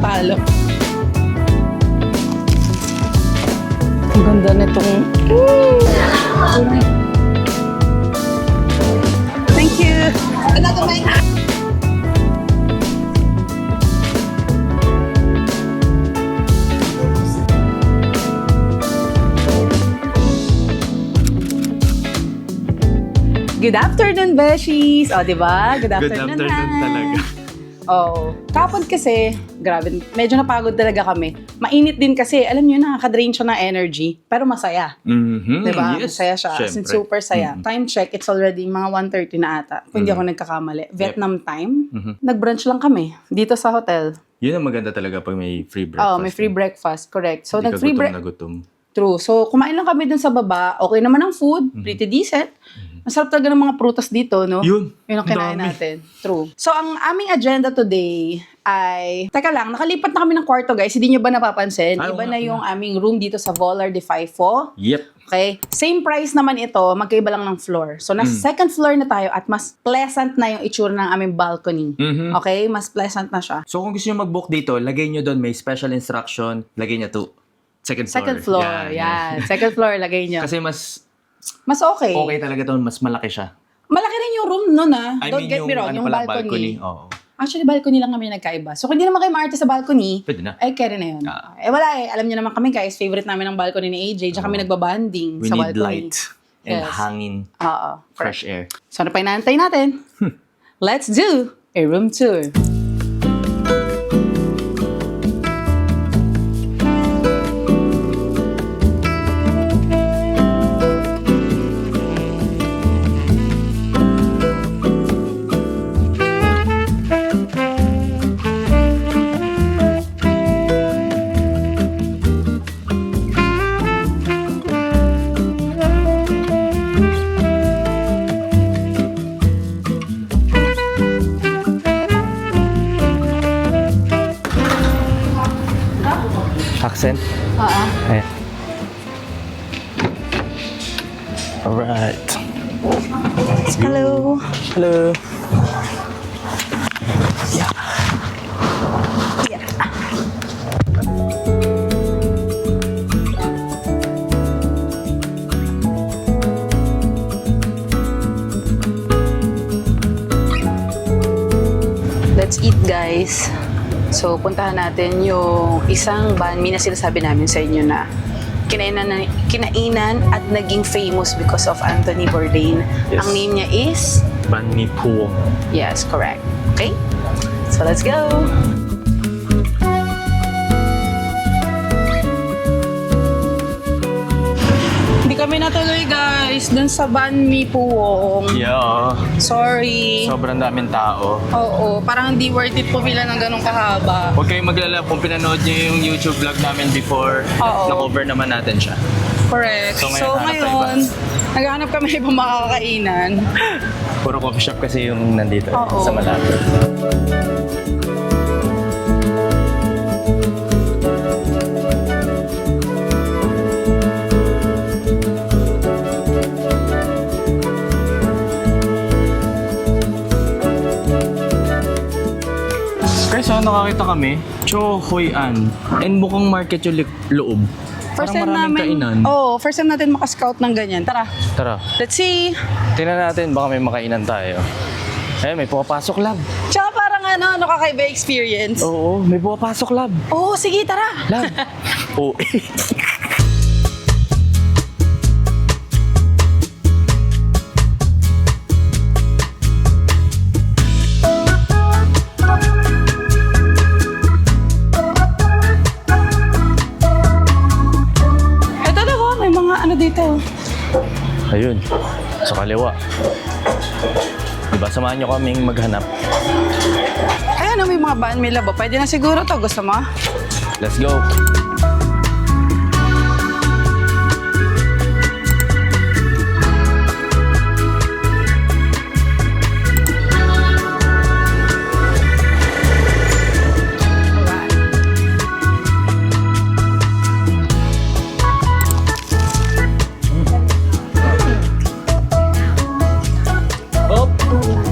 natalo. Ang ganda nitong... Thank you! Another mic! Good afternoon, Beshies! O, diba? Good afternoon, Good afternoon talaga. Oh, kapon kasi, grabe, medyo napagod talaga kami. Mainit din kasi, alam nyo, nakaka-drain siya ng energy, pero masaya. Mm-hmm. Diba? Yes. Masaya siya. As in, super saya. Time check, it's already mga 1:30 na ata. Kung hindi ako nagkakamali. Vietnam time. Nag-brunch lang kami dito sa hotel. Yun ang maganda talaga pag may free breakfast. Oh, may free breakfast. Correct. So, Hindi ka nag-free gutom breakfast. na gutom. True. So, kumain lang kami dun sa baba. Okay naman ang food. Pretty decent. Masarap talaga ng mga prutas dito, no? Yun. Yun ang kinain Dami. natin. True. So, ang aming agenda today ay... Teka lang, nakalipat na kami ng kwarto, guys. Hindi nyo ba napapansin? Ay, Iba oo na nga yung aming room dito sa Volar de Faifo. Yep. Okay? Same price naman ito, magkaiba lang ng floor. So, nasa second floor na tayo at mas pleasant na yung itsura ng aming balcony. Okay? Mas pleasant na siya. So kung gusto nyo mag-book dito, lagay nyo doon may special instruction, lagay nyo to second floor. Second floor, yan. Second floor, lagay nyo. Kasi mas Mas okay. okay talaga to, mas malaki siya. Malaki rin yung room nun, ah. I Don't mean, get me wrong, ano yung pala, balcony. Oo. Actually, balcony lang kami nagkaiba. So, kung hindi naman kayo maarte sa balcony, Pwede na. ay carry na yun. Eh, wala eh. Alam niyo naman kami, guys. Favorite namin ang balcony ni AJ. Diyan kami nagbabanding We sa need balcony. light and Yes. hangin, Oo. fresh air. So, ano pa inaantay natin? Let's do a room tour. Accent? Oo. Ayan. Alright. Hello. Hello. Yeah. Let's eat, guys. So, puntahan natin yung isang banh mi na sinasabi namin sa inyo na kinainan at naging famous because of Anthony Bourdain. Yes. Ang name niya is? Banh mi puong. Yes, correct. Okay? So, let's go! Hindi kami natuloy, guys, dun sa banh mi puong. Yeah. Sorry. Sobrang daming tao. Oo, parang hindi worth it pumila ng ganong kahaba. Huwag kayong maglala kung pinanood niyo yung YouTube vlog namin before. Oo. Na-cover naman natin siya. Correct. So, So, ngayon, ngayon, naghahanap kami ng ibang makakainan. Puro coffee shop kasi yung nandito Oo. sa malapit. Kaya nakakita kami, Cho Hoi An. And mukhang market yung loob. First Parang time maraming kainan. first time natin makascout ng ganyan. Tara, Tara, let's see. tingnan natin baka may makainan tayo. Ayun, may pumapasok lab. Tsaka parang ano kakaiba experience. Oo, may pumapasok lab. Oo, sige, tara. Lab. Oo. Ito na ko, may mga ano dito. Ayun, sa kaliwa. Diba, samahan nyo kaming maghanap. Ayan, may mga banh mi labo. Pwede na siguro to. Gusto mo? Let's go!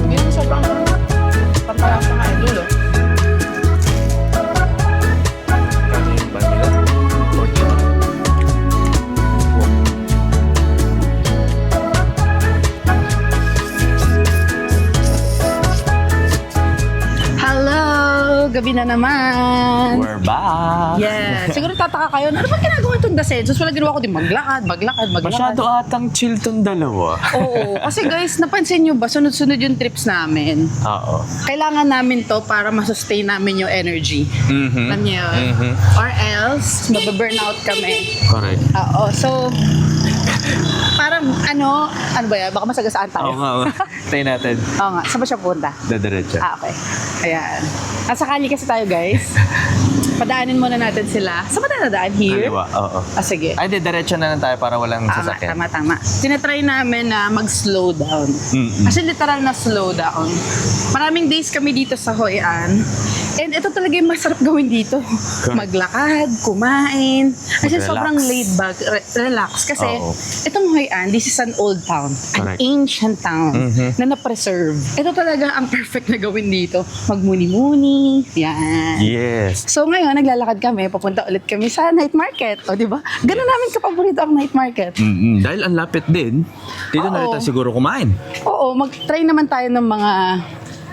Yun, sobrang pampalasa nga, dulo. gabi na naman. We're back! Yeah. Siguro tataka kayo, ano ba ginagawa itong Dasensos? Wala ginawa ko din maglakad. Masyado atang chill tong dalawa. Oo. Kasi guys, napansin nyo ba, sunod-sunod yung trips namin. Oo. Kailangan namin to para masustain namin yung energy. Alam niyo yun? Or else, mababurnout kami. Correct. Oo. So, parang ano ba yan? Baka masagasaan tayo. Oo nga. Tayo natin. Oo nga. Saan ba siya punta? Dadiretso. Okay. Ayan. Nasa kali kasi tayo, guys. Padaanin muna natin sila. Saan ba tayo nadaan? Here? Kaliwa, oo. Sige. Ay, diretso na lang tayo para walang sasakyan. Tama. Tinatry namin na mag-slow down. Kasi literal na slow down. Maraming days kami dito sa Hoi An. And ito talaga yung masarap gawin dito. Maglakad, kumain. Kasi Mag-relax. sobrang laid back, relax. Kasi itong Hoi An, this is an old town. Correct. An ancient town na na-preserve. Ito talaga ang perfect na gawin dito. Magmuni-muni. Yan. Yes. So ngayon, naglalakad kami, papunta ulit kami sa night market. O, di ba? Ganun namin kapaborito ang night market. Dahil ang lapit din, dito na rin tayo siguro kumain. Oo, mag-try naman tayo ng mga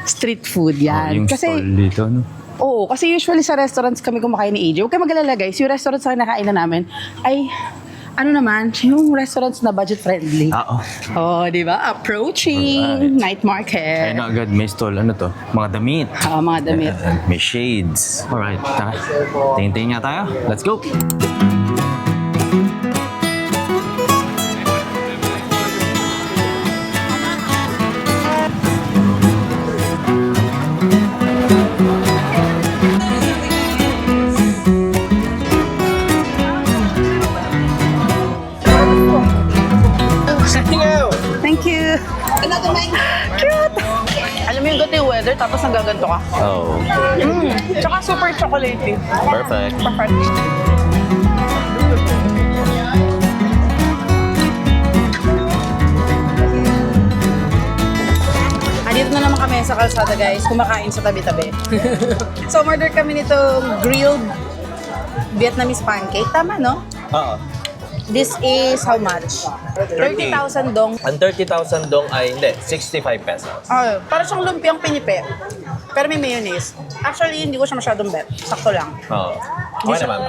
street food yan. Yung stall dito, no? Oo, kasi usually sa restaurants kami kumakain ni AJ. Huwag kayo mag-alala guys, yung restaurants na kinakain na namin ay ano naman, yung restaurants na budget friendly. Oo. Oh, di ba? Approaching night market. Kaya na agad, may stall, ano to? Mga damit. Mga damit. May shades. Alright, tara. Tingin-tingin nga tayo. Let's go! Thank you. Another mango. Cute. Alam mo yung good yung weather, tapos nagaganto ka. Oh. Tsaka super chocolatey. Perfect. Perfect. Dito na naman kami sa kalsada guys, kumakain sa tabi-tabi. So, order kami nitong grilled Vietnamese pancake. Tama, no? Oo. This is how much? 30,000 dong. Ang 30,000 dong ay, hindi, 65 pesos. Oh, para siyang lumpiang pinipi. Pero may mayonnaise. Actually, hindi ko siya masyadong bet. Sakto lang. Oo. Hindi Okay siya- naman.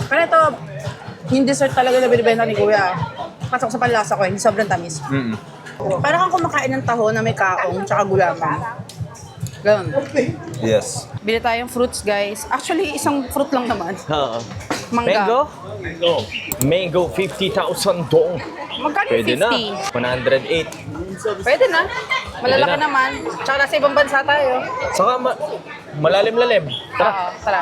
Pero ito, yung dessert talaga na binibenta ni Kuya. Pasok sa panlasa ko, hindi sobrang tamis. Parang kang kumakain ng taho na may kaong tsaka gulaman. Ganun. Yes. Bili tayong fruits, guys. Actually, isang fruit lang naman. Oo. Mangga. Mango? Mango, 50,000 dong. Magkano yung Pwede 50? na. 108. Pwede na. Malalaki Pwede na. naman. Tsaka nasa ibang bansa tayo. Saka malalim-lalim. Tara. Oo, tara.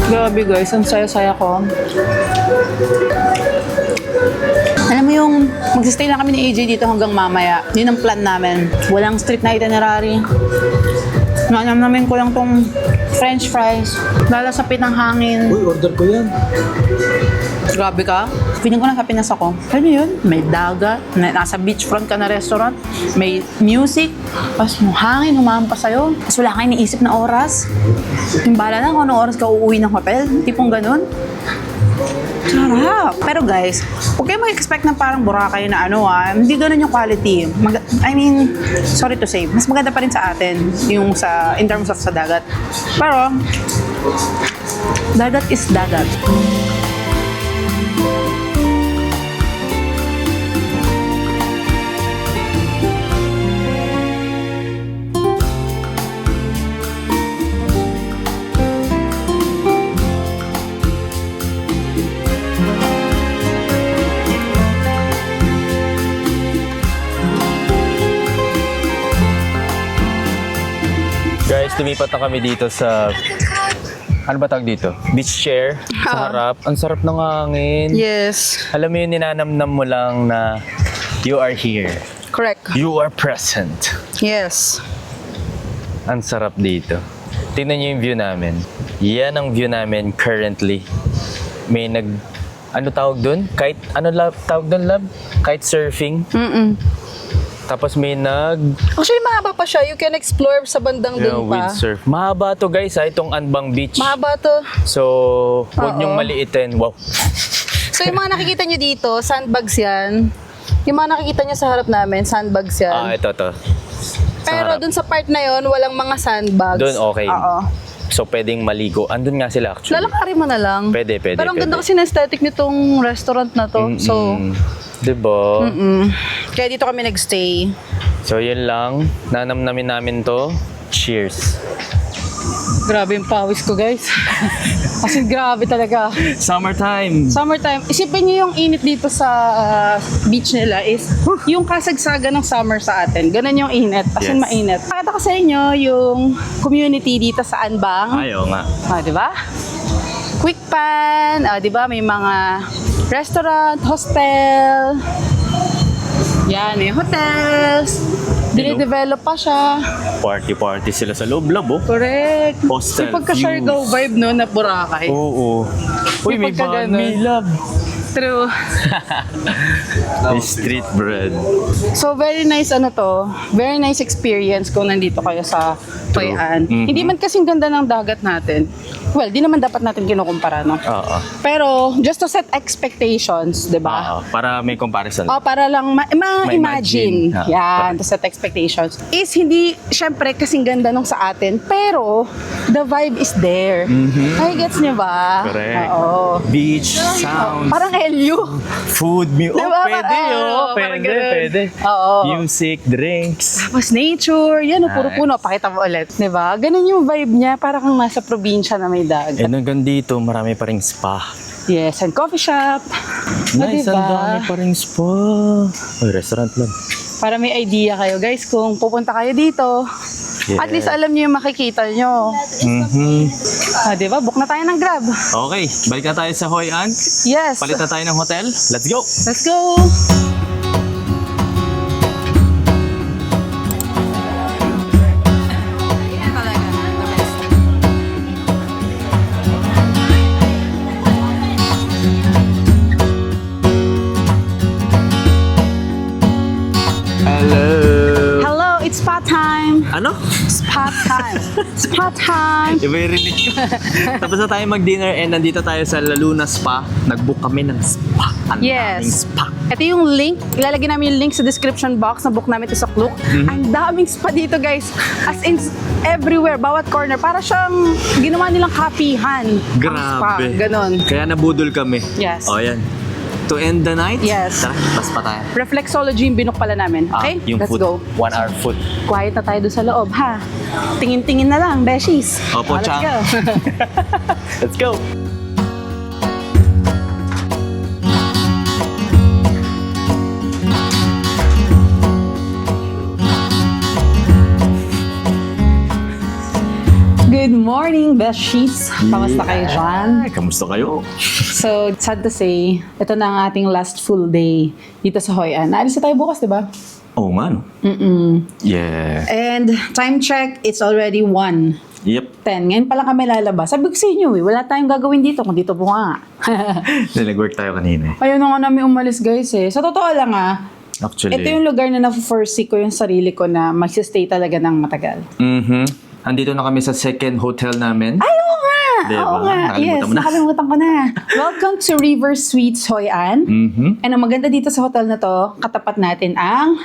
Grabe guys, ang saya-saya ko. Alam mo yung magsistay lang kami ni AJ dito hanggang mamaya. Yun ang plan namin. Walang strict na itinerary. Nanam namin ko lang tong french fries. Lalasapit ng hangin. Uy, order ko yan. Grabe ka. Feeling ko lang happiness ako. Ano yun? May dagat, nasa beachfront ka na restaurant, may music, tapos yung hangin, humampas sa'yo. Tapos wala kang iniisip na oras. Yung bala na kung anong oras ka uuwi ng hotel. Tipong ganun. Sarap. Pero guys, huwag kayo mag-expect na parang Boracay na ano hindi ganun yung quality. Sorry to say, mas maganda pa rin sa atin yung in terms of sa dagat. Pero, dagat is dagat. Guys, lumipat na kami dito sa ano ba tawag dito? Beach chair sa harap. Ang sarap ng hangin. Yes. Alam mo yun, ninanamnam mo lang na you are here. Correct. You are present. Yes. Ang sarap dito. Tingnan niyo yung view namin. Yan ang view namin currently. May ano tawag doon? Kite, ano tawag doon, love? Kite surfing. Tapos may Actually, mahaba pa siya. You can explore sa bandang dun pa. windsurf. Mahaba to guys itong Anbang Beach. Mahaba to. So, huwag niyong maliitin. Wow. So, yung mga nakikita nyo dito, sandbags yan. Yung mga nakikita nyo sa harap namin, sandbags yan. Ito. Pero dun sa part na yon walang mga sandbags. Doon okay. Oo. So, pwedeng maligo. Andun nga sila actually. Lalakarin mo na lang. Pwede. Pero ang ganda kasi ng aesthetic nitong restaurant na to. So, diba? kaya dito kami nagstay. So, yun lang. Nanamnamin namin to. Cheers. Grabe yung pawis ko, guys. Kasi grabe talaga. Summertime. Summertime. Isipin niyo yung init dito sa beach nila is yung kasagsaga ng summer sa atin. Ganun yung init. As in Yes. mainit. Pakita ko sa inyo yung community dito sa Anbang. Ayaw nga. Di ba? Quick Pan. Di ba? May mga restaurant, hostel. Yan, may hotels. Dinidevelop pa siya. Party sila sa loob, love, oh. Correct. Hostel Yung pagka-Siargao views. vibe, no, na Boracay. Oo. Uy, may pagka banh mi, ganun. love. True. May street bread. So, very nice very nice experience kung nandito kayo sa Hoi An. Hindi man kasing ganda ng dagat natin. Well, di naman dapat natin kinukumpara, no? Oo. Pero, just to set expectations, di ba? Para may comparison. Para lang ma-imagine. Ma-imagine. Yan, to set expectations. Is hindi, syempre, kasing ganda nung sa atin, pero, the vibe is there. Ay, gets niyo ba? Correct. Oo. Beach, sounds, Parang LU. food, Diba? pwede, Parang ganun. pwede. Oo. Music, drinks. Tapos nature, yan, puro Nice. puno. Pakita mo ulit, di ba? Ganun yung vibe niya, para kang nasa probinsya na may dagat. And hanggang dito, marami pa ring spa. Yes, and coffee shop. Nice, diba? ang dami pa ring spa. Uy, restaurant lang. Para may idea kayo, guys, kung pupunta kayo dito, at least alam niyo yung makikita niyo. Di ba? Book na tayo ng Grab. Okay, balik na tayo sa Hoi An. Yes. Palit na tayo ng hotel. Let's go! Let's go! Hello! Hello, it's spa time! Ano? Spa time! Spa time! Iba yung rinig ko. Tapos na tayo mag-dinner and nandito tayo sa La Luna Spa. Nag-book kami ng spa. Ang daming Yes. spa. Ito yung link. Ilalagay namin yung link sa description box na book namin ito sa Klook. Ang daming spa dito, guys. As in, everywhere, bawat corner. Para siyang ginawa nilang kapihan. Ang spa. Grabe. Ganon. Kaya nabudol kami. Yes. O, yan. To end the night? Yes. Tara, pas pa tayo. Reflexology yung binook pala namin. Okay? Yung Let's food. go. 1 hour food. Quiet na tayo doon sa loob, ha? Tingin-tingin na lang, beshies. Opo, Let's Chang. go. Let's go! Good morning, beshies. Kamusta kayo dyan? Kamusta kayo? So, sad to say, ito na ang ating last full day dito sa Hoi An. Naalis na tayo bukas, di ba? Oo nga, no? Yeah. And time check, it's already 1:10. Yep. Ngayon pa lang kami lalabas. Sabi ko sa inyo, wala tayong gagawin dito kung dito po nga. Nag-work tayo kanina. Ayun na nga namin umalis, guys, eh. Sa totoo lang, Actually. ito yung lugar na na-foresee ko yung sarili ko na magsistay talaga ng matagal. Andito na kami sa second hotel namin. Ay, oo nga! Diba? Oo nga. Nakalimutan Yes, mo na. nakalimutan ko na. Welcome to River Suites Hoi An. And ang maganda dito sa hotel na to, katapat natin ang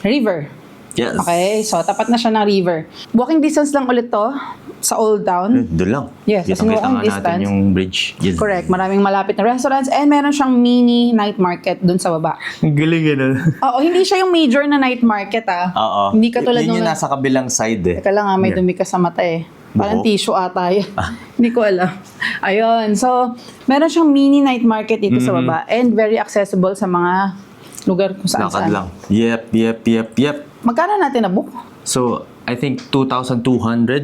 river. Yes. Okay, so tapat na siya ng river. Walking distance lang ulit to sa Old Town. Doon lang. Yes, as in Kitang-kita walking nga natin distance. yung bridge. Yes. Correct, maraming malapit na restaurants and meron siyang mini night market dun sa baba. Ang galing yun. Oo, hindi siya yung major na night market Oo. Hindi katulad Yun yung nung... nasa kabilang side eh. Teka lang may dumi ka sa mata eh. Parang Buhok? tissue ata yun. Hindi ko alam. Ayun, so meron siyang mini night market dito sa baba and very accessible sa mga lugar kung saan Lakad saan. lang. Yep. Magkano natin na book? So, I think 2,200,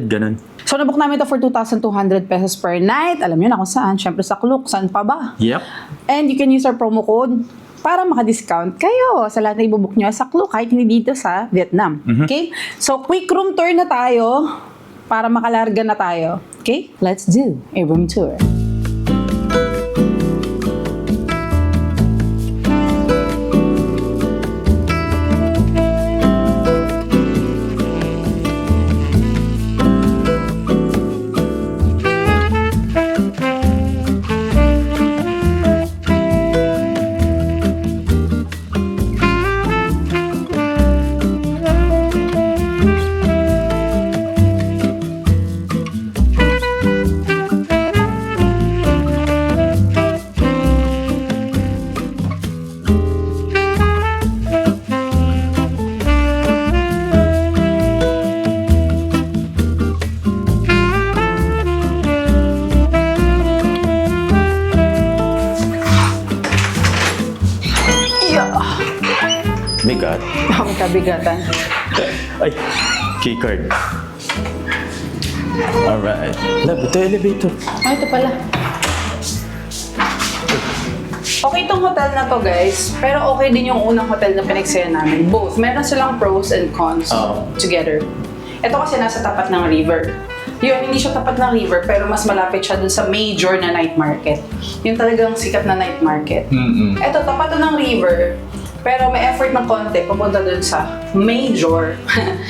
ganun. So, nabook namin ito for 2,200 pesos per night. Alam niyo na kung saan. Siyempre sa Klook. Saan pa ba? Yep. And you can use our promo code para maka-discount kayo sa lahat na ibubook nyo sa Klook, kahit hindi dito sa Vietnam. Okay? So, quick room tour na tayo para makalarga na tayo. Okay? Let's do a room tour. Bigat. Ang kabigatan. Ay, keycard. Alright. Love, ito elevator. Ito pala. Okay itong hotel na to, guys. Pero okay din yung unang hotel na pinagsaya namin. Both. Meron silang pros and cons together. Ito kasi nasa tapat ng river. Yun, hindi siya tapat ng river, pero mas malapit siya dun sa major na night market. Yung talagang sikat na night market. Ito, tapat to ng river, pero may effort ng konti papunta dun sa major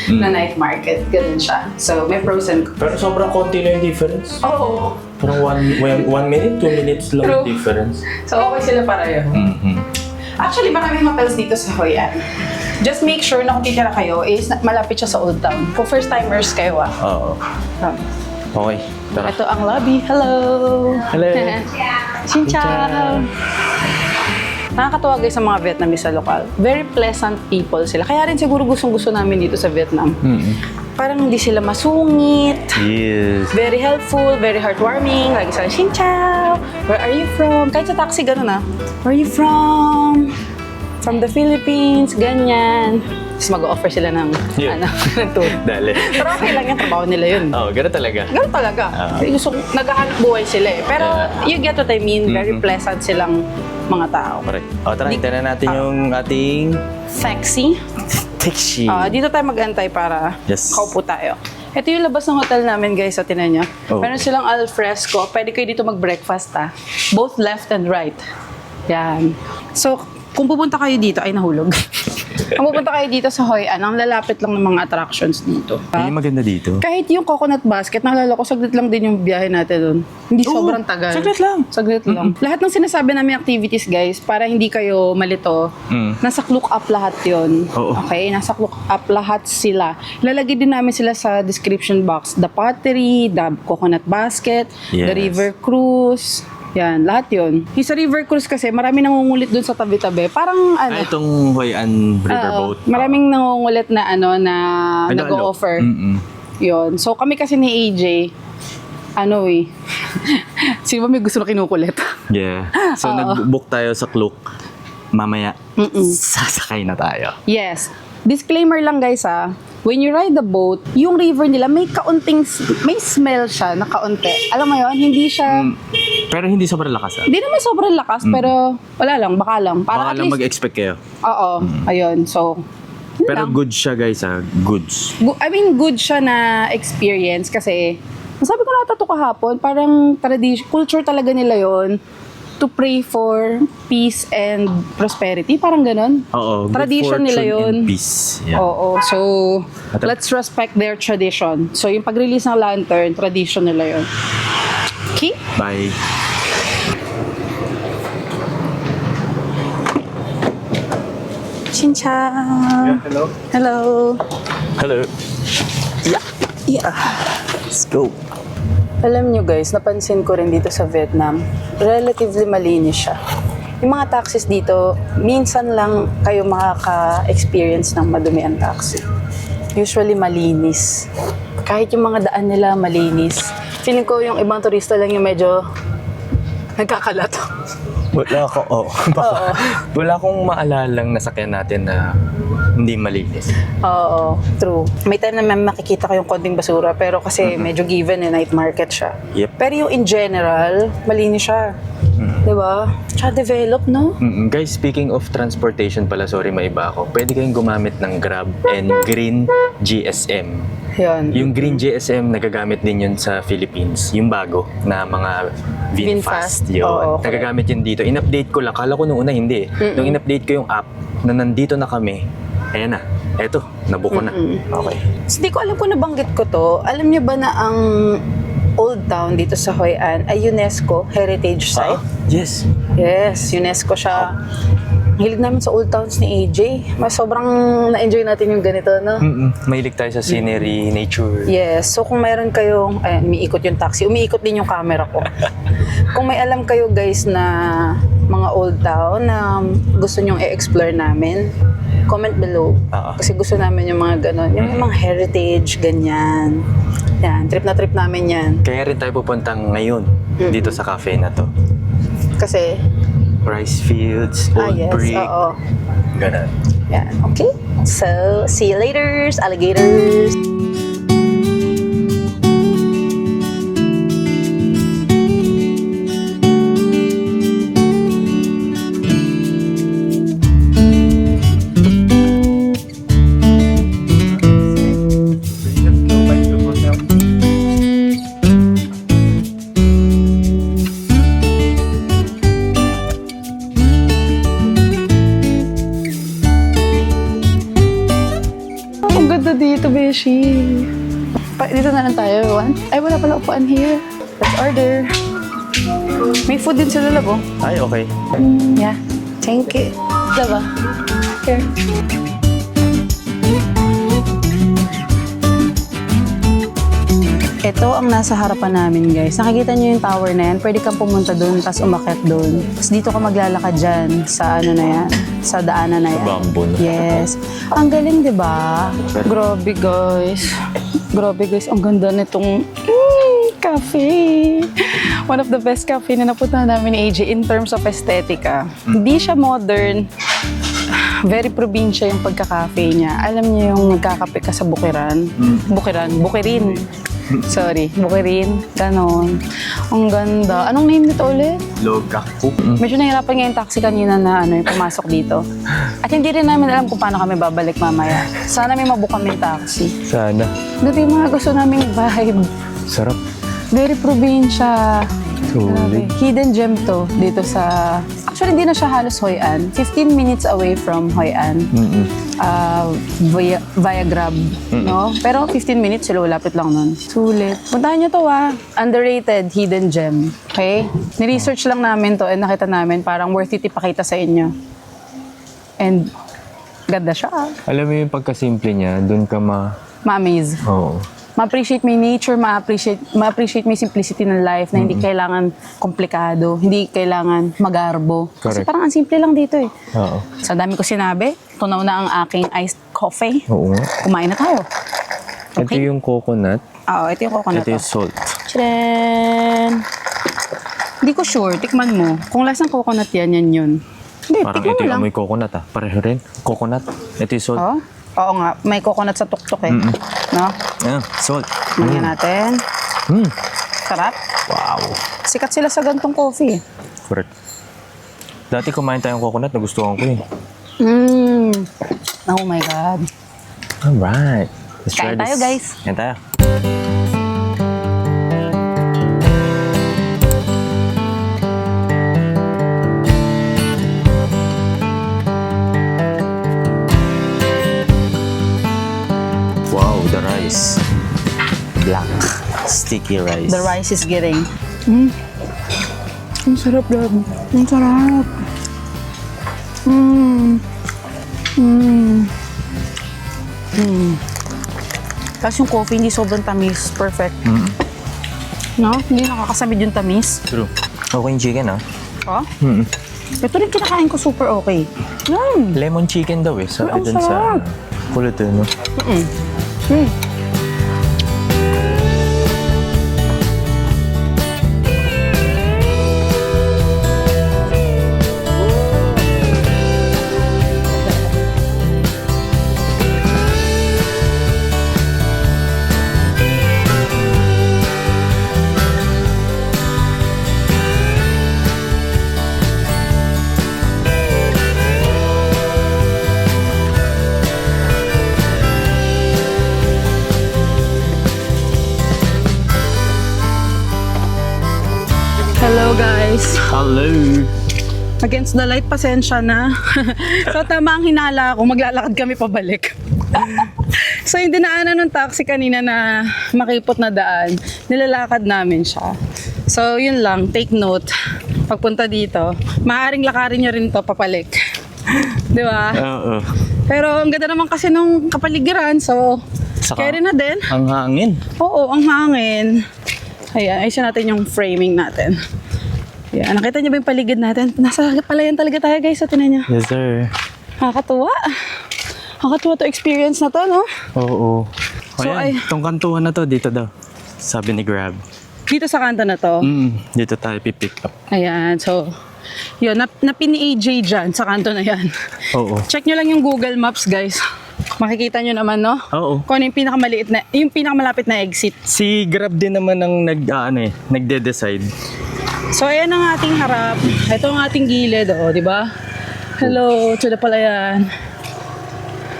na night market. Ganun siya. So, may pros and cons. Pero sobrang konti lang yung difference. Oo. Parang 1 minute, 2 minutes lang yung True. difference. So, okay sila pareho. Actually, maraming hotels dito sa Hoi An. Just make sure na kung titira kayo is malapit siya sa Old Town. Kung first timers kayo Oo. Okay, tara. Ito ang lobby. Hello! Hello. Xin chào! Nakakatuwa guys sa mga Vietnamese sa lokal. Very pleasant people sila. Kaya rin siguro gustong-gusto namin dito sa Vietnam. Parang hindi sila masungit. Yes. Very helpful, very heartwarming. Lagi sila, Xin chào! Where are you from? Kahit sa taxi, gano'n na. Where are you from? From the Philippines, ganyan. Tapos mag-offer sila ng, Yeah. ng tour. Dali. Pero okay lang yan, trabaho nila yun. Oo, ganun talaga. Ganun talaga. Gusto, naghahanap buhay sila eh. Pero you get what I mean, very pleasant silang mga tao. Correct. O, tara, hintayin na natin yung ating Sexy. taxi. Dito tayo mag-antay para Yes. kaupo tayo. Ito yung labas ng hotel namin guys, sa tinan niyo. Oh. Meron silang al fresco. Pwede kayo dito mag-breakfast both left and right. Yan. So, kung pupunta kayo dito, ay nahulog. Kung pupunta kayo dito sa Hoi An, ang lalapit lang ng mga attractions dito. Yung maganda dito. Kahit yung coconut basket, naalala ko, saglit lang din yung biyahe natin doon. Hindi sobrang tagal. saglit lang. Saglit lang. Lahat ng sinasabi namin activities, guys, para hindi kayo malito, nasa Klook Up lahat yun. Oo. Okay? Nasa Klook Up lahat sila. Lalagay din namin sila sa description box. The pottery, the coconut basket, the Yes. river cruise. Yan, lahat yun. Yung sa river cruise kasi, marami nangungulit dun sa tabi-tabi. Parang ano, Ay, itong Hoi An riverboat. maraming nangungulit na ano na Ano, nag-o-offer. Mm-mm. Yun. So kami kasi ni AJ, ano eh, sino ba may gusto na kinukulit? Yeah. So, nag-book tayo sa Klook. Mamaya, sasakay na tayo. Yes. Disclaimer lang guys when you ride the boat, yung river nila may may smell siya na kaunti. Alam mo yun, hindi siya, Pero hindi sobrang lakas. hindi naman sobrang lakas, pero wala lang, baka lang. Para Baka at lang least, mag-expect kayo. oo, ayun. So, yun Pero lang. good siya guys goods. I mean, good siya na experience kasi, sabi ko na to kahapon, parang culture talaga nila yon to pray for peace and prosperity. Parang ganon. Oo. good Tradition nila fortune yun. and peace. Yeah. Oo. So, let's respect their tradition. So, yung pag-release ng lantern, tradition nila yun. Okay? Bye. Xin chào. Hello? Hello. Hello. Yeah. Let's go. Alam nyo guys, napansin ko rin dito sa Vietnam, relatively malinis siya. Yung mga taxis dito, minsan lang kayo makaka-experience ng madumi ang taxi. Usually malinis. Kahit yung mga daan nila malinis. Feeling ko yung ibang turista lang yung medyo Nagkakalat. Wala ako, Wala akong maalalang nasakyan natin na hindi malinis. Oo, true. May time na makikita kayong konting basura, pero kasi medyo given night market siya. Yep. Pero yung in general, malinis siya. Diba? Tsaka develop, no? Guys, speaking of transportation pala, sorry maiba ako. Pwede kayong gumamit ng Grab and Green GSM. Yan. Yung Green GSM, nagagamit din yun sa Philippines. Yung bago na mga VinFast. VinFast. Yun. Oo, correct. Nagagamit yun dito. In-update ko lang. Kala ko nung una hindi. Nung in-update ko yung app na nandito na kami, ayan na. Eto, nabuko na. Okay. So, di ko alam kung nabanggit ko to. Alam niyo ba na ang Old Town dito sa Hoi An ay UNESCO Heritage Site? Yes. Yes, UNESCO siya. Hilig namin sa Old Towns ni AJ. Mas sobrang na-enjoy natin yung ganito, no? Mahilig tayo sa scenery, nature. Yes. So kung mayroon kayong, ayan, umiikot yung taxi, umiikot din yung camera ko. Kung may alam kayo guys na mga old town na gusto nyong i-explore namin, comment below. Kasi gusto namin yung mga ganon. Yung mga heritage, ganyan. Yan, trip na trip namin yan. Kaya rin tayo pupuntang ngayon dito sa cafe na to. Kasi, Rice fields, old yes, brick, oo. ganun. Yan, okay? So, see you later, alligators! Ang ganda dito, Beshi. Dito na lang tayo. Ay, wala pala upuan here. Let's order. May food din sila, labo. Ay, okay. Yeah. Thank you. Laba. Here. Ito ang nasa harapan namin, guys. Nakikita niyo yung tower na yan. Pwede kang pumunta doon, tapos umakyat doon. Tapos dito ka maglalakad dyan sa ano na yan, sa daanan na yan. bamboo na. Yes. Ang galing, di ba? Grabe, guys. Grabe, guys. Ang ganda nitong cafe. One of the best cafe na napunta namin ni AJ in terms of aesthetica. Hindi siya modern. Very probinsya yung pagka-cafe niya. Alam niyo yung nagkakape ka sa bukiran. Bukirin. Sorry, bukirin. Ganon. Ang ganda. Anong name nito ulit? Logaku. Medyo nahirapan nga yung taxi kanina na yung pumasok dito. At hindi rin namin alam kung paano kami babalik mamaya. Sana may mabook kaming taxi. Sana. Dito yung mga gusto naming vibe. Sarap. Very probinsya. Sulit. Hidden gem to dito sa... Actually, hindi na siya halos Hoi An. 15 minutes away from Hoi An. Via Grab. No? Pero 15 minutes sila, lapit lang nun. Sulit. Puntahan nyo to Underrated hidden gem. Okay? Ni-research lang namin to and nakita namin parang worth it ipakita sa inyo. And ganda siya. Alam mo yung pagkasimple niya, dun ka Ma-amaze. Oo. Ma-appreciate mo yung nature, ma-appreciate mo yung simplicity ng life na hindi kailangan komplikado, hindi kailangan magarbo. Kasi Correct. parang ang simple lang dito eh. Oo. Sa dami ko sinabi, tunaw na ang aking iced coffee. Oo nga. Kumain na tayo. Ito yung coconut. Oo, ito yung coconut. Ito yung salt. Tcharan! Hindi ko sure, tikman mo. Kung lasang coconut yan yun. Hindi, Parang tikman ito mo yung lang. amoy coconut Pareho rin. Coconut. Ito yung salt. Oo? Oo nga, may coconut sa tuktok eh. No? Ah, salt. Tingnan natin. Sarap. Wow. Sikat sila sa gantong coffee. Correct. Dati kumain tayong coconut, nagustuhan ko eh. Oh my God. Alright. Let's Kain try tayo, this. guys. Kain tayo. Wow, the rice. Black. Sticky rice. The rice is getting... Ang sarap, love. Ang sarap. Tapos yung coffee, hindi sobrang tamis. Perfect. No? Hindi nakakasamid yung tamis. True. Okay yung chicken Oh? Ito rin kinakain ko super okay. Lemon chicken daw eh. Sabi Ay, ang dun sa... sarap. Kulit eh, no? Against the light, pasensya na. So tama ang hinala ko, maglalakad kami pabalik. So yung dinaanan ng taxi kanina na makipot na daan, nilalakad namin siya. So yun lang, take note. Pagpunta dito, maaaring lakarin nyo rin to papalik. Di ba? Oo. Pero ang ganda naman kasi nung kapaligiran, so carry na din. Ang hangin. Oo, ang hangin. Ayan, ayusin natin yung framing natin. Ayan, nakita niyo ba yung paligid natin? Nasa palayan talaga tayo guys, so tinan niyo. Yes, sir. Nakakatuwa. Nakakatuwa to experience na to, no? Oo. So, Ayan, itong kantuhan na to, dito daw. Sabi ni Grab. Dito sa kanto na to. Dito tayo pipick up. Ayan, so, yun, napin ni AJ dyan sa kanto na yan. Oo. Check nyo lang yung Google Maps, guys. Makikita nyo naman, no? Oo. Kung ano yung pinakamalapit na exit. Si Grab din naman ang nagde-decide. So, ayan ang ating harap. Ito ang ating gilid, di ba? Hello to the palayan.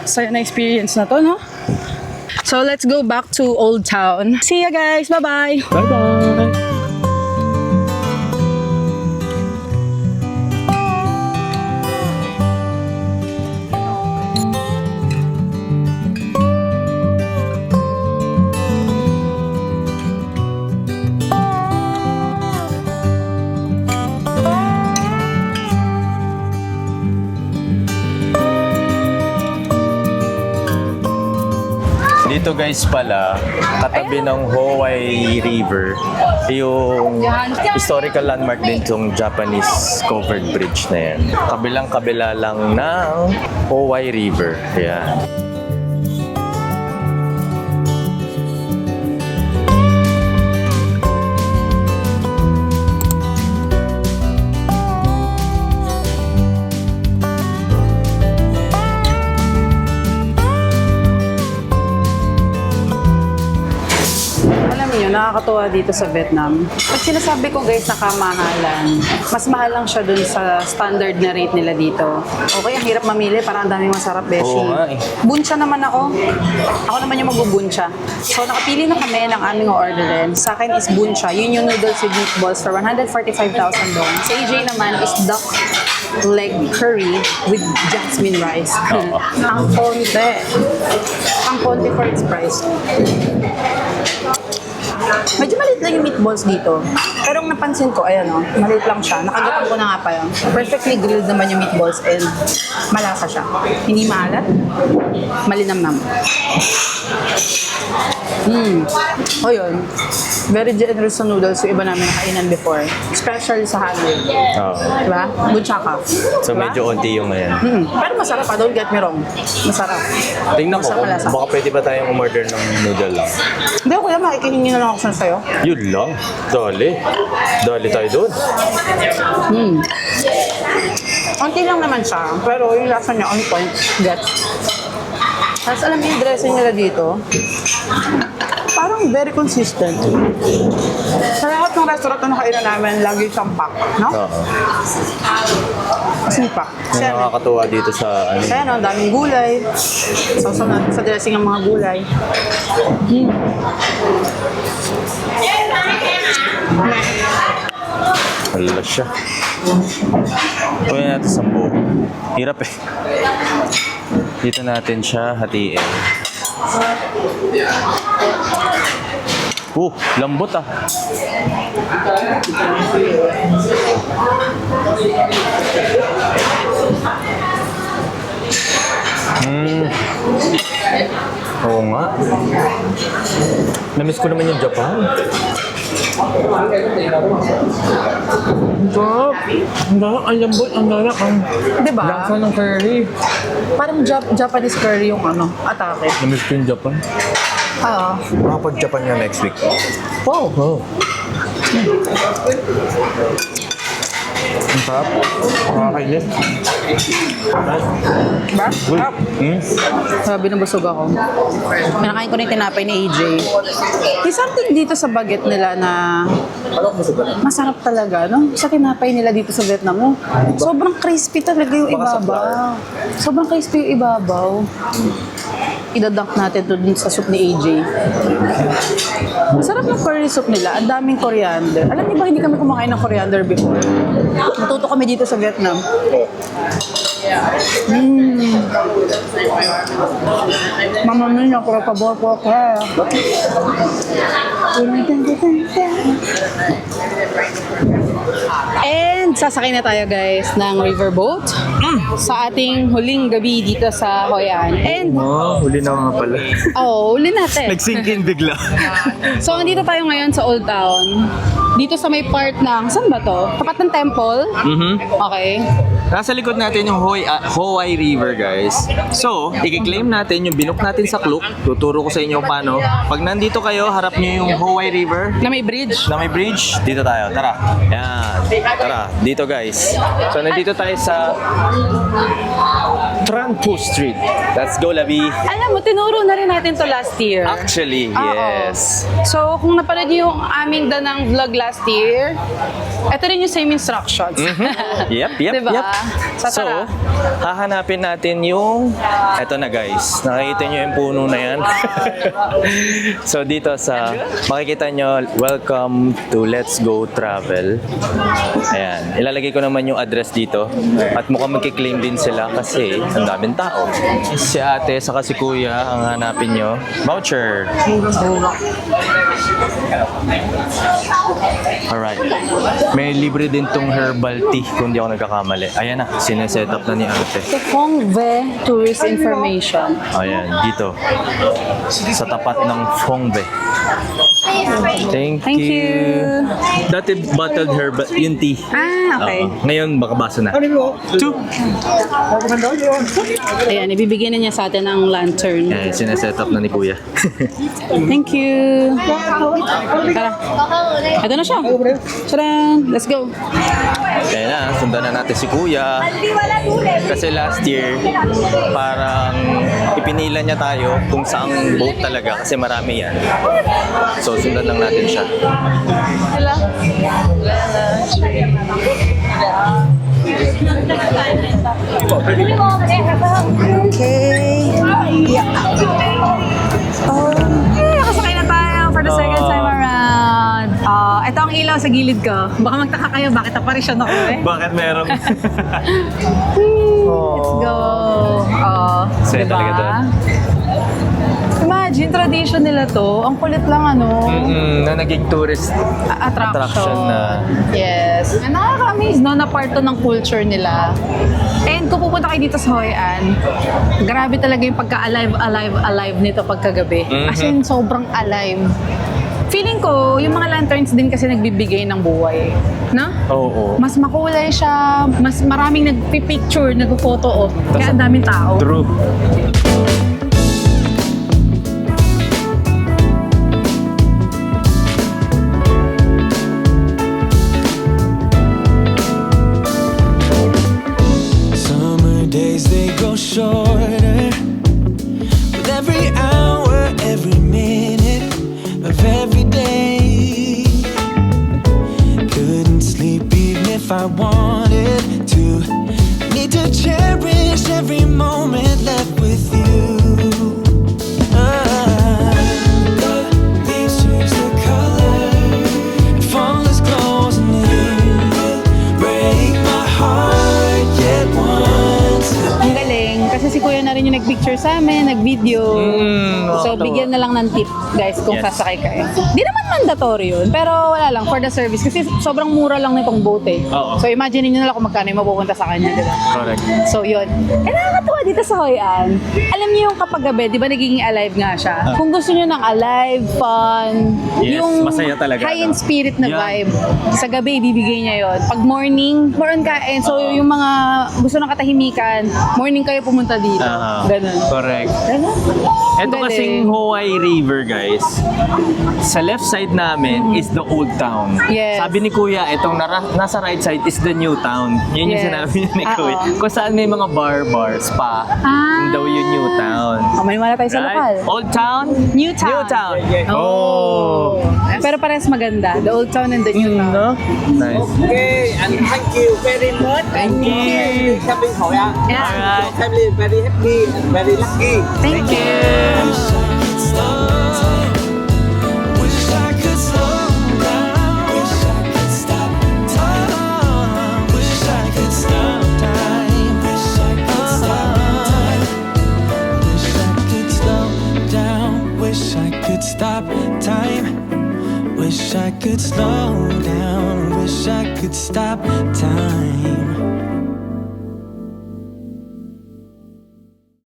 Saya na experience na to, no? So, let's go back to Old Town. See ya, guys. Bye-bye. Bye-bye! Dito guys pala, katabi ng Howai River, yung historical landmark din itong Japanese covered bridge na yan. Kabilang-kabila lang ng Howai River. Yan. Nakakatuwa dito sa Vietnam. Pag sinasabi ko guys na kamahalan, mas mahal lang siya dun sa standard na rate nila dito. Okay, ang hirap mamili, parang ang daming masarap, beshi. Oo nga eh. Buncha naman ako. Ako naman yung magbubuncha. So nakapili na kami ng aming orderin. Sa akin is buncha. Yun yung noodles with meatballs for 145,000 dong. Sa AJ naman is duck leg curry with jasmine rice. Ang konti. Ang konti for its price. Medyo maliit lang yung meatballs dito. Pero ang napansin ko, ayan o, maliit lang siya. Nakagatan ko na nga pa yun. Perfectly grilled naman yung meatballs and malasa siya. Hindi maalat, malinamnam. O yun, very generous sa noodles yung iba namin nakainan before. Special sa Hanoi. Oo. Diba? Bunchaka. So medyo onti yung ngayon. Pero masarap pa, don't get me wrong. Masarap. Tingnan ko, Malasa. baka pwede ba tayong umorder ng noodle lang? Hindi, kuya, makikihingi na lang ako sa'yo. Yun lang. Dali. Dali tayo doon. Onti lang naman siya, pero yung lasa niya on point. Get. Tapos alam mo yung dressing nila dito, parang very consistent. Sa lahat ng restaurant na nakainan namin, lagi siyang pack, no? Oo. Kasi pack. Yung nakakatuwa dito sa ano. Kaya no, daming gulay. Sausaw natin sa dressing ng mga gulay. Wala siya. Kuya natin sa buo. Hirap eh. Dito natin siya hatiin. Lambot ah. Oo nga. Namiss ko naman yung Japan. Ang lambot, ang lalak, ang Diba? lasa ng curry. Parang Japanese curry yung atake. Namiss ko yung Japan. Oo. Makapag-Japan nga next week. Wow. Oh. Ang sarap. Makakainis. Ba? Uy. Sabi na busog ako. Pinakain ko na yung tinapay ni AJ. May something dito sa baget nila na masarap talaga, no? Sa tinapay nila dito sa Vietnam, no? Sobrang crispy talaga yung ibabaw. Sobrang crispy yung ibabaw. idadunk natin to dun sa soup ni AJ. Masarap ng curry soup nila. Ang daming coriander. Alam niyo ba, hindi kami kumakain ng coriander before. Natuto kami dito sa Vietnam. Mamma mia, por favor, por favor. And sasakay na tayo guys ng riverboat sa ating huling gabi dito sa Hoi An. And Huli na nga pala. huli natin. Nag-sink in bigla. So, andito tayo ngayon sa Old Town. Dito sa may part ng, saan ba to? Tapat ng temple. Okay. Nasa likod natin yung Howai River, guys. So, i-claim natin yung binook natin sa Klook. Tuturo ko sa inyo paano. Pag nandito kayo, harap nyo yung Howai River. Na may bridge. Na may bridge, dito tayo. Tara. Yan. Tara. Dito, guys. So, nandito tayo sa Tran Phu Street. Let's go, Labi. Alam mo, tinuro na rin natin to last year. Actually, Oo. yes. So, kung napanood niyo yung aming danang vlog last year, ito rin yung same instructions. Yep. Diba? So, Tara. hahanapin natin yung... Eto na, guys. Nakikita nyo yung puno na yan. So, dito sa... Makikita nyo, welcome to Let's Go Travel. Ayan. Ilalagay ko naman yung address dito. At mukhang magkiklaim din sila kasi ang daming tao. Si ate, saka si kuya, ang hanapin nyo. Voucher. Alright. May libre din tong herbal tea kung di ako nagkakamali. Ayan na, sineset up na ni ate. So, Phong Ve Tourist Information. Ayan, dito. Sa tapat ng Phong Ve. Thank Thank you. Dati bottled herbal, yung tea. Okay. Oo. Ngayon, baka baso na. Two. Ayan, ibibigay na niya sa atin ang lantern. Ayan, sineset up na ni kuya. Thank you. Tara. Ito na siya. Tcharan! Let's go. Ayan na, sundan na natin si kuya. Kasi last year, parang ipinila niya tayo kung saang boat talaga kasi marami yan. So, sundan lang natin siya. Hello. Okay. Yeah. Nakasakay na tayo for the second time around. Ito ang ilaw sa gilid ko. Baka magtaka kayo, bakit aparisyon ako eh? Bakit meron? Let's go. Saya talaga doon. Imagine, tradition nila to. Ang kulit lang Na naging tourist attraction na. Yes. And nakaka-amaze, no, na part to ng culture nila. And kung pupunta kayo dito sa Hoi An, grabe talaga yung pagka-alive nito pagkagabi. As in, sobrang alive. Feeling ko, yung mga lanterns din kasi nagbibigay ng buhay. No? Oo. Mas makulay siya, mas maraming nagpipicture, nagpo-photo op. Kaya ang daming tao. True. Summer days they go shorter with every hour, every minute of every day. Couldn't sleep even if I wanted to. Need to cherish every moment left with you. The leaves change their color, fall is close and you break my heart yet once. Ang galing. Kasi si Kuya na rin yung nag-picture sa amin, nag-video. So, nakakatawa. bigyan na lang ng tip, guys, kung Yes. sasakay kayo. Di naman mandatory yun, pero wala lang, for the service. Kasi sobrang mura lang nitong boat eh. Oo. So, imagine niyo na lang kung magkano yung mapupunta sa kanya, di ba? Correct. So, yun. Nakakatawa dito sa Hoi An. Alam niyo yung kapag gabi, di ba nagiging alive nga siya? Kung gusto niyo ng alive, fun, Yes, yung masaya talaga, high in no? spirit na Yan. vibe, sa gabi, ibibigay niya yon. Pag morning, more on kain. So, yung mga gusto ng katahimikan, morning kayo pumunta dito. Ganun. Correct. Ganun. Ito Galing. kasing Howai River, guys. Sa left side namin is the old town. Yes. Sabi ni Kuya, itong nasa right side is the new town. Yun yung Yes. sinabi niya ni Oo. Kuya. Kung saan may mga bar, spa, yun daw yung new town. Maniwala tayo sa lokal. Old town? New town. New town. Oh. Pero parehas maganda. The old town and the new town. No? Nice. Okay, and thank you very much. Thank you. Coming Hoi An. Yeah. Alright. Your family very happy and very lucky. Thank you. Wish I could stop time. Wish I could slow down. Wish I could stop time. Wish I could stop time. Wish I could stop time. Wish I could slow down. Wish I could stop time. Wish I could slow down. Wish I could stop time.